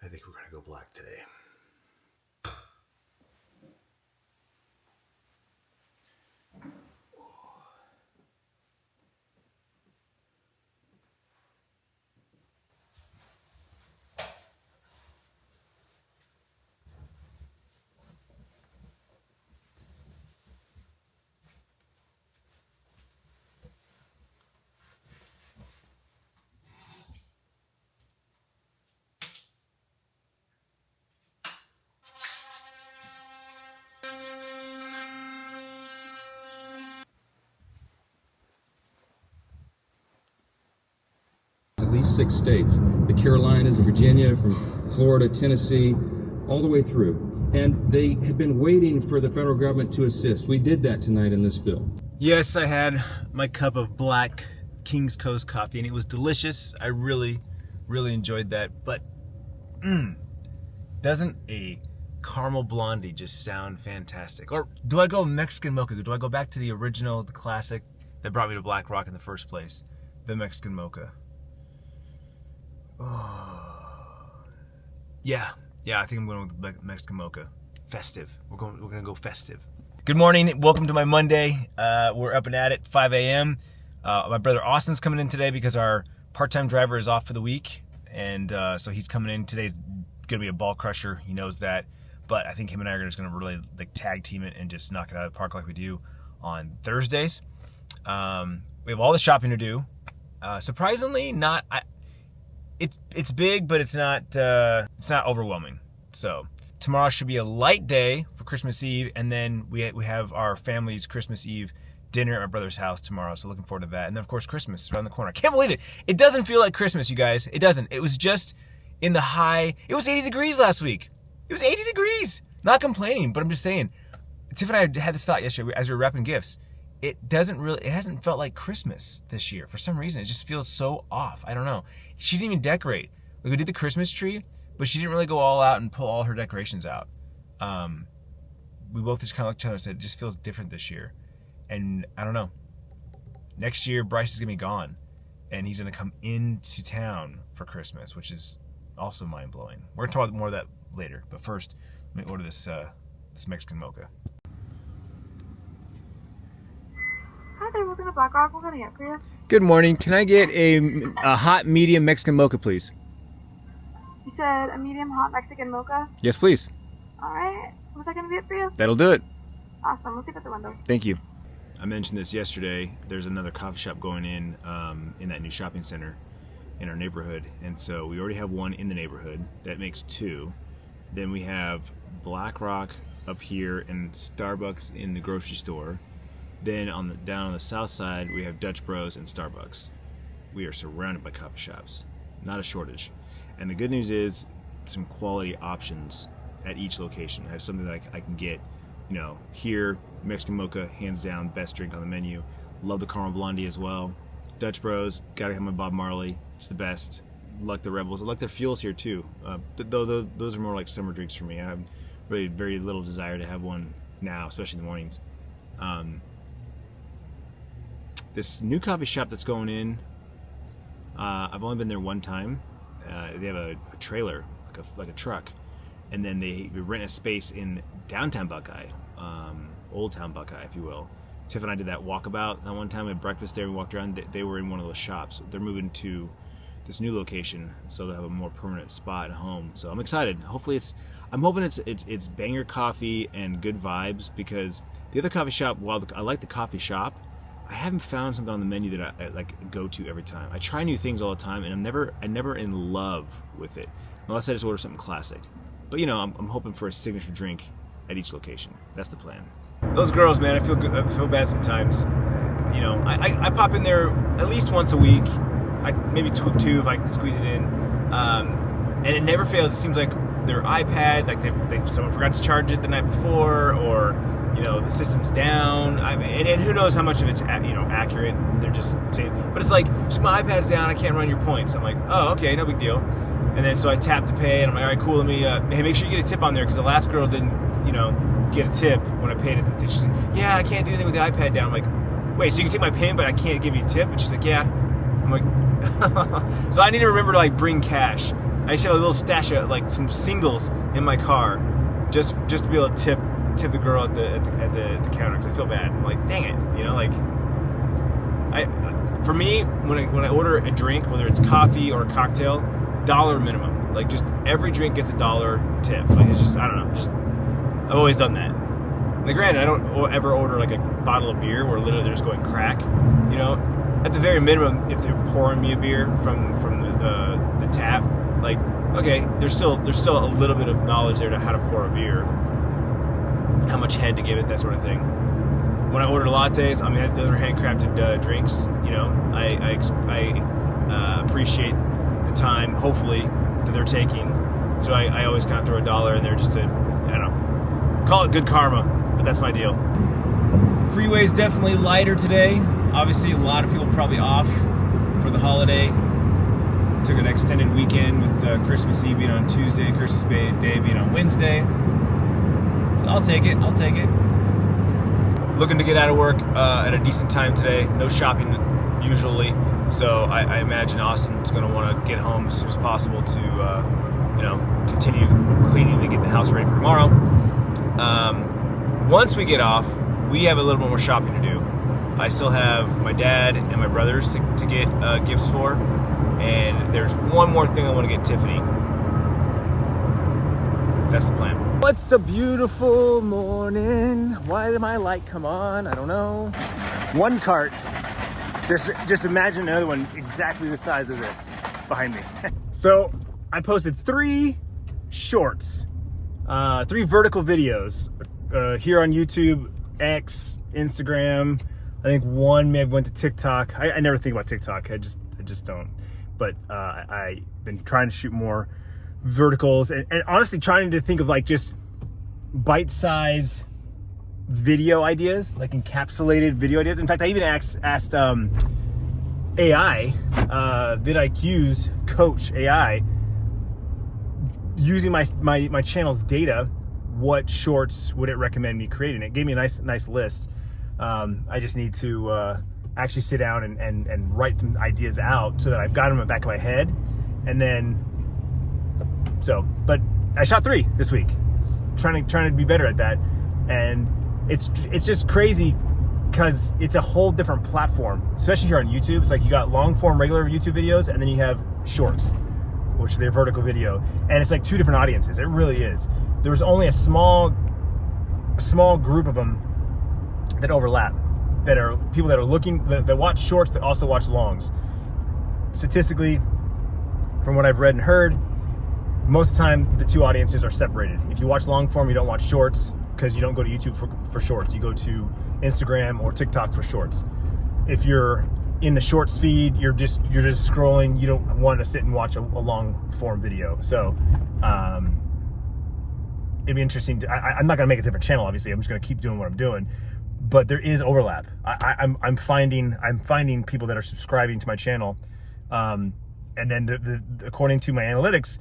I think we're going to go black today. At least 6 states, the Carolinas, Virginia, from Florida, Tennessee, all the way through. And they have been waiting for the federal government to assist. We did that tonight in this bill. Yes, I had my cup of black King's Coast coffee, and it was delicious. I really, really enjoyed that. But doesn't a caramel blondie just sound fantastic? Or do I go Mexican mocha? Do I go back to the original, the classic that brought me to Black Rock in the first place? The Mexican mocha. Oh. Yeah, I think I'm going with Mexican mocha. Festive. We're gonna go festive. Good morning. Welcome to my Monday. We're up and at it, 5 a.m. My brother Austin's coming in today because our part-time driver is off for the week, and so he's coming in. Today's gonna be a ball crusher. He knows that, but I think him and I are just gonna really like tag team it and just knock it out of the park like we do on Thursdays. We have all the shopping to do. Surprisingly, not. It's big, but it's not overwhelming. So tomorrow should be a light day for Christmas Eve, and then we have our family's Christmas Eve dinner at my brother's house tomorrow. So looking forward to that. And then of course Christmas is around the corner. I can't believe it. It doesn't feel like Christmas, you guys. It doesn't. It was just in the high. It was 80 degrees last week. It was 80 degrees. Not complaining, but I'm just saying. Tiff and I had this thought yesterday as we were wrapping gifts. It hasn't felt like Christmas this year. For some reason, it just feels so off. I don't know. She didn't even decorate. Like, we did the Christmas tree, but she didn't really go all out and pull all her decorations out. We both just kind of looked at each other and said, it just feels different this year. And I don't know. Next year, Bryce is going to be gone, and he's going to come into town for Christmas, which is also mind-blowing. We're going to talk about more of that later, but first, let me order this Mexican mocha. Hi there, welcome to Black Rock. What can I get for you? Good morning. Can I get a hot medium Mexican mocha, please? You said a medium hot Mexican mocha? Yes, please. Alright. Was that going to be it for you? That'll do it. Awesome. We'll see you at the window. Thank you. I mentioned this yesterday. There's another coffee shop going in that new shopping center in our neighborhood. And so we already have one in the neighborhood. That makes 2. Then we have Black Rock up here and Starbucks in the grocery store. Then down on the south side, we have Dutch Bros and Starbucks. We are surrounded by coffee shops, not a shortage. And the good news is some quality options at each location. I have something that I can get, here, Mexican mocha, hands down, best drink on the menu. Love the caramel blondie as well. Dutch Bros, gotta have my Bob Marley. It's the best. Like the Rebels. I like their fuels here too. Though those are more like summer drinks for me. I have really very little desire to have one now, especially in the mornings. This new coffee shop that's going in, I've only been there one time. They have a trailer, like a truck, and then they rent a space in downtown Buckeye, Old Town Buckeye, if you will. Tiff and I did that walkabout that one time. We had breakfast there. We walked around. They were in one of those shops. They're moving to this new location, so they'll have a more permanent spot at home. So I'm excited. Hopefully I'm hoping it's banger coffee and good vibes, because the other coffee shop, while I like the coffee shop, I haven't found something on the menu that I like go to every time. I try new things all the time, and I'm never in love with it, unless I just order something classic. But I'm hoping for a signature drink at each location. That's the plan. Those girls, man, I feel bad sometimes. I pop in there at least once a week. Maybe two if I can squeeze it in. And it never fails. It seems like their iPad, like someone forgot to charge it the night before, or the system's down. And who knows how much of it's accurate. They're just saying, but it's like, my iPad's down, I can't run your points. I'm like, oh, okay, no big deal. And then so I tap to pay, and I'm like, all right, cool. Let me hey, make sure you get a tip on there, because the last girl didn't get a tip when I paid it. She's like, yeah, I can't do anything with the iPad down. I'm like, wait, so you can take my payment, but I can't give you a tip? And she's like, yeah. I'm like, so I need to remember to bring cash. I just have a little stash of like some singles in my car, just to be able to tip the girl at the counter, because I feel bad. I'm like, dang it, you know, like for me, when I order a drink, whether it's coffee or a cocktail, $1 minimum. Like, just every drink gets $1 tip. Like, it's just, I don't know, just I've always done that. Like, granted, I don't ever order like a bottle of beer where literally they're just going crack. You know, at the very minimum, if they're pouring me a beer from the tap, like, okay, there's still a little bit of knowledge there to how to pour a beer, how much head to give it, that sort of thing. When I order lattes, I mean, those are handcrafted drinks. You know, I appreciate the time, hopefully, that they're taking. So I always kind of throw $1 in there just to, I don't know, call it good karma, but that's my deal. Freeway's definitely lighter today. Obviously, a lot of people probably off for the holiday. Took an extended weekend with Christmas Eve being on Tuesday, Christmas Day being on Wednesday. So I'll take it. Looking to get out of work at a decent time today. No shopping usually, so I imagine Austin's going to want to get home as soon as possible to, you know, continue cleaning to get the house ready for tomorrow. Once we get off, we have a little bit more shopping to do. I still have my dad and my brothers to get gifts for, and there's one more thing I want to get Tiffany. That's the plan. What's a beautiful morning? Why did my light come on? I don't know. One cart. Just imagine another one exactly the size of this behind me. So I posted 3 shorts, 3 vertical videos here on YouTube, X, Instagram. I think one may have went to TikTok. I never think about TikTok. I just don't. But I've been trying to shoot more verticals and honestly trying to think of like just bite-sized video ideas, like encapsulated video ideas. In fact, I even asked AI, vidIQ's coach AI, using my channel's data, what shorts would it recommend me creating? It gave me a nice list. I just need to actually sit down and write some ideas out so that I've got them in the back of my head. And then, but I shot 3 this week, trying to be better at that. And it's just crazy because it's a whole different platform, especially here on YouTube. It's like you got long form regular YouTube videos, and then you have shorts, which they're vertical video, and it's like 2 different audiences. It really is. There was only a small group of them that overlap, that are people that are looking, that watch shorts, that also watch longs. Statistically, from what I've read and heard, most of the time the 2 audiences are separated. If you watch long form, you don't watch shorts, because you don't go to YouTube for shorts. You go to Instagram or TikTok for shorts. If you're in the shorts feed, you're just scrolling. You don't want to sit and watch a long form video. So it'd be interesting. I'm not gonna make a different channel, obviously. I'm just gonna keep doing what I'm doing. But there is overlap. I'm finding people that are subscribing to my channel, and then according to my analytics,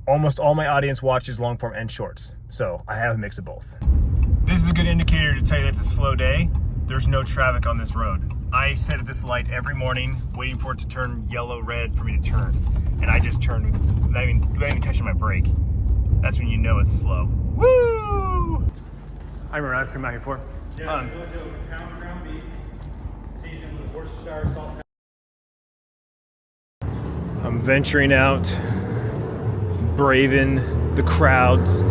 almost all my audience watches long form and shorts. So I have a mix of both. This is a good indicator to tell you that it's a slow day. There's no traffic on this road. I sit at this light every morning waiting for it to turn yellow, red for me to turn. And I just turn without even touching my brake. That's when you know it's slow. Woo! I remember I was coming out here for. Yeah, so go to pound ground beef, seasoned with Worcestershire salt. I'm venturing out, braving the crowds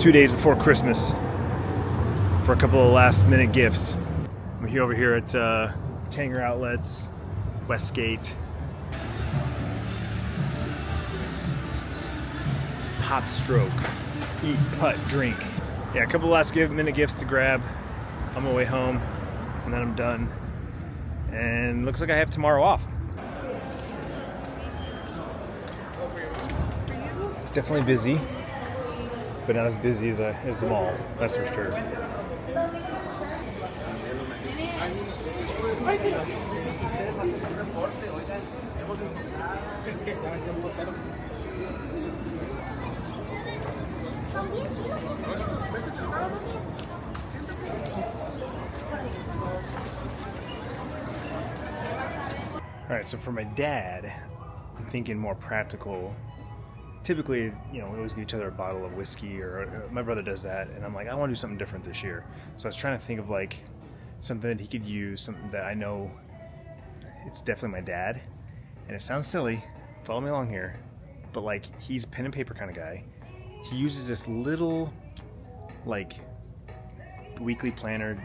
2 days before Christmas for a couple of last minute gifts. I'm here over here at Tanger Outlets, Westgate. Hop stroke, eat, putt, drink. Yeah, a couple of last minute gifts to grab on my way home, and then I'm done. And looks like I have tomorrow off. Definitely busy, but not as busy as the mall, that's for sure. All right, so for my dad, I'm thinking more practical. Typically, you know, we always give each other a bottle of whiskey, or my brother does that, and I'm like, I want to do something different this year. So I was trying to think of like something that he could use, something that I know it's definitely my dad, and it sounds silly, follow me along here, but like he's pen and paper kind of guy. He uses this little like weekly planner.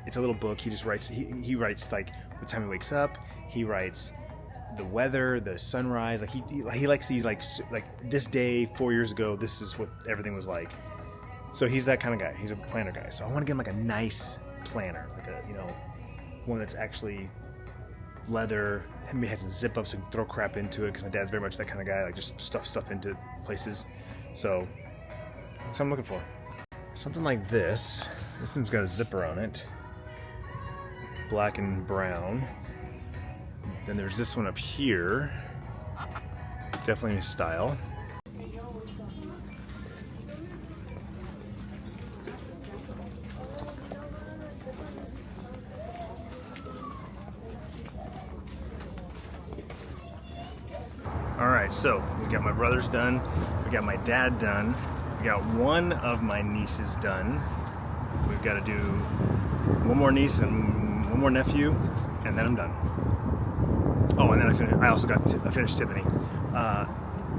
It's a little book. He just writes, he writes like the time he wakes up, he writes the weather, the sunrise. Like he likes these like this day 4 years ago, this is what everything was like. So he's that kind of guy. He's a planner guy. So I want to get him like a nice planner, like a, you know, one that's actually leather. Maybe has a zip up so you can throw crap into it, because my dad's very much that kind of guy, like just stuff into places. So that's what I'm looking for. Something like this. This one's got a zipper on it, black and brown. Then there's this one up here, definitely his style. All right, so we got my brothers done, we got my dad done, we got one of my nieces done. We've got to do one more niece and one more nephew, and then I'm done. Oh, and then I also finished Tiffany.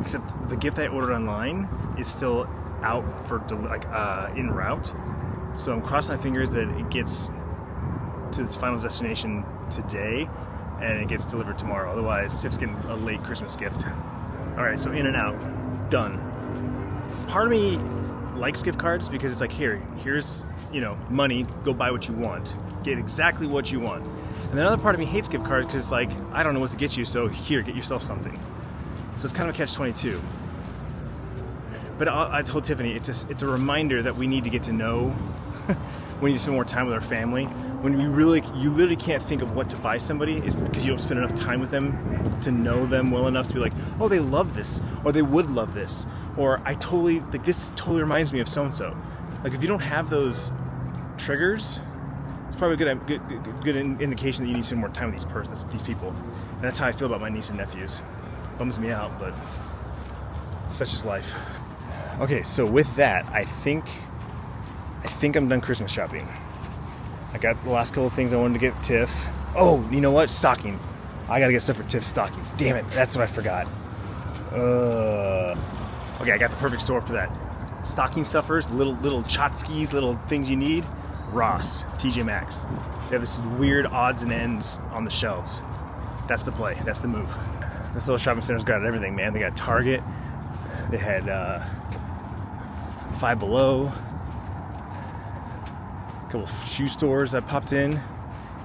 Except the gift I ordered online is still out for en route. So I'm crossing my fingers that it gets to its final destination today, and it gets delivered tomorrow. Otherwise, Tiff's getting a late Christmas gift. All right, so in and out, done. Part of me likes gift cards because it's like, here's, you know, money, go buy what you want, get exactly what you want. And then another part of me hates gift cards because it's like, I don't know what to get you, so here, get yourself something. So it's kind of a catch-22. But I told Tiffany, it's a reminder that we need to get to know, we need to spend more time with our family. When you literally can't think of what to buy somebody, is because you don't spend enough time with them to know them well enough to be like, oh, they love this, or they would love this, or this totally reminds me of so-and-so. Like, if you don't have those triggers, it's probably a good indication that you need to spend more time with these people. And that's how I feel about my niece and nephews. Bums me out, but such is life. Okay, so with that, I think I'm done Christmas shopping. I got the last couple of things I wanted to get Tiff. Oh, you know what? Stockings. I gotta get stuff for Tiff's stockings. Damn it, that's what I forgot. Okay, I got the perfect store for that. Stocking stuffers, little tchotchkes, little things you need. Ross, TJ Maxx. They have this weird odds and ends on the shelves. That's the play. That's the move. This little shopping center's got everything, man. They got Target. They had Five Below. A couple of shoe stores that popped in,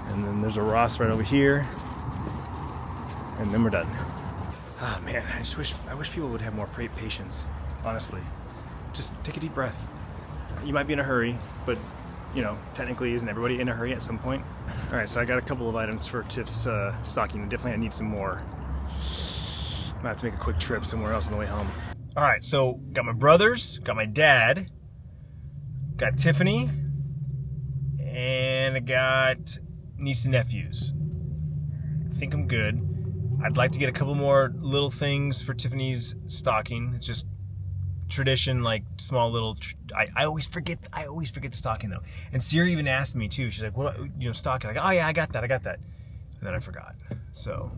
and then there's a Ross right over here, and then we're done. Oh man, I wish people would have more patience. Honestly, just take a deep breath. You might be in a hurry, but you know, technically, isn't everybody in a hurry at some point? All right, so I got a couple of items for Tiff's stocking. Definitely, I need some more. I'm gonna have to make a quick trip somewhere else on the way home. All right, so got my brothers, got my dad, got Tiffany, and I got niece and nephews. I think I'm good. I'd like to get a couple more little things for Tiffany's stocking. It's just tradition, like small little. I always forget the stocking though. And Siri even asked me too. She's like, "What, you know, stocking?" Like, "Oh yeah, I got that." And then I forgot. So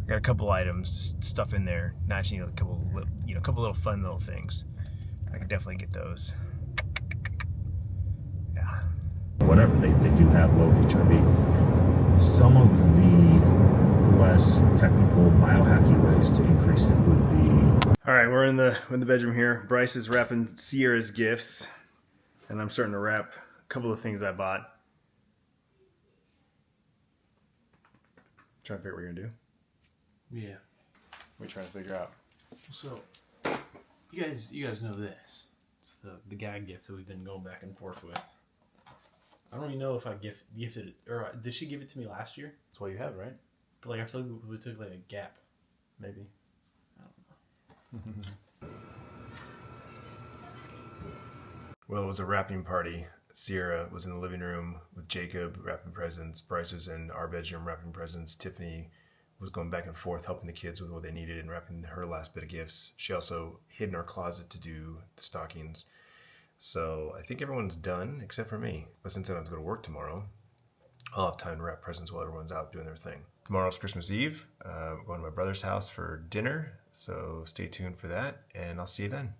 I got a couple items, just stuff in there. Not a couple little fun little things. I could definitely get those. Yeah. Whatever, they do have low HRV. Some of the less technical biohacky ways to increase it would be... All right, we're in the bedroom here. Bryce is wrapping Sierra's gifts, and I'm starting to wrap a couple of things I bought. Trying to figure out what you're gonna do. Yeah. What are you trying to figure out? So, you guys know this. It's the gag gift that we've been going back and forth with. I don't even know if I gifted it, or did she give it to me last year? That's what you have, right? But like I feel like we took like a gap. Maybe. I don't know. Well, it was a wrapping party. Sierra was in the living room with Jacob wrapping presents. Bryce was in our bedroom wrapping presents. Tiffany was going back and forth helping the kids with what they needed and wrapping her last bit of gifts. She also hid in our closet to do the stockings. So I think everyone's done except for me. But since I have to go to work tomorrow, I'll have time to wrap presents while everyone's out doing their thing. Tomorrow's Christmas Eve. I'm going to my brother's house for dinner, so stay tuned for that, and I'll see you then.